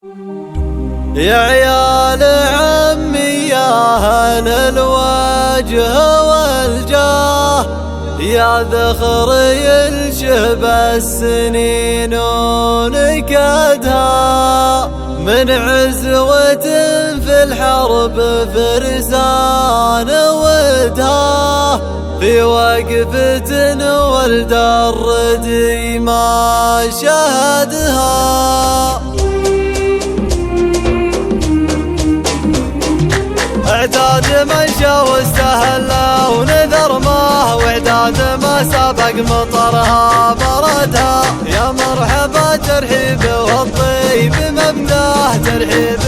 يا عيال عمي يا أهل الوجه والجاه، يا ذخر ينشب السنين ونكدها، من عزوة في الحرب فرسان ودها، في وقفة ولد الردي ما شهدها. اعداد من شا واستهلا ونذر ماه، واعداد ما سبق مطرها بردها. يا مرحبا ترحيب والطيب مبداه، ترحيب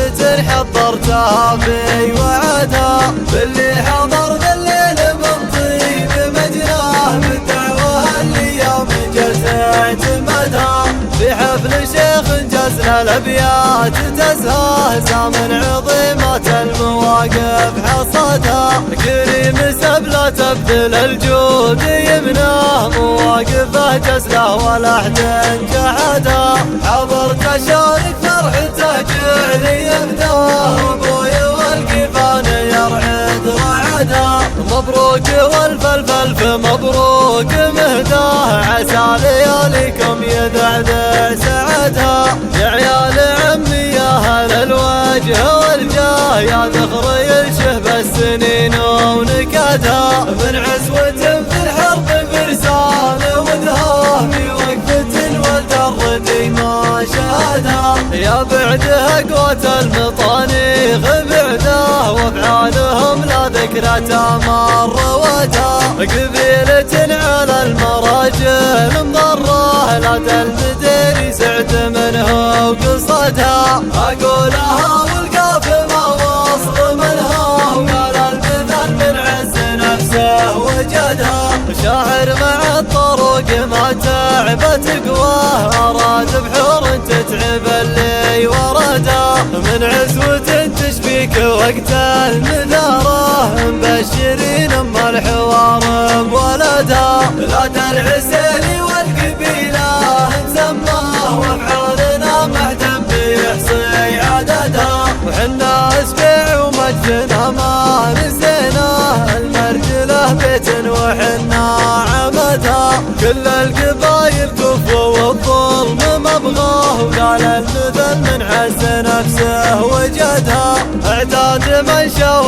حضرتها في وعدها، باللي حضر بالليل من طيب مجناه، بالدعوة اليوم جزعت مدها، في حفل شيخ جزنا الابيات تزهاه، سامن عظيمات المواقف حصدها، كريم سبله تبذل الجود يمناه، مواقفه جزله ولا احد جحدها، حضرت اشارك فرحته جعلي يبداه، ابوي والكفان يرعد رعدها، مبروك والف الف الف مبروك مهداه، عسى لياليكم يدعدع سعدها. يا عيال عمي يا اهل الوجه والجاه، يا ذخر ينشب السنين ونكدها، من عزوة في الحرب فرسان ودها، في وقفة ولد الردي ما شهدها، يا بعدها قوة المطانيخ بعده، وافعالهم لا ذكرى تمر ودها، قبيلة على المراجل مضره، لا تلمدني سعد منه وقصدها، اقولها والقاف ما وصل منها، وقال المثل من عز نفسه وجدها، شاعر مع الطرق ما تعبت قواه، اراد بحور تتعب اللي ورده، من عزوة تشبيك وقت المثاره، مبشرين ام الحوار بولدها، لا العسيلي والقبيله نسماه، وافعالنا مهتم بيحصي عددها، وحنا اسبيع ومجدنا ما نسيناه، المرجله بيت وحنا عمدها، كل القبايل كفوا والظلم مبغاه، وقال المثل من عز نفسه وجدها، اعداد من شا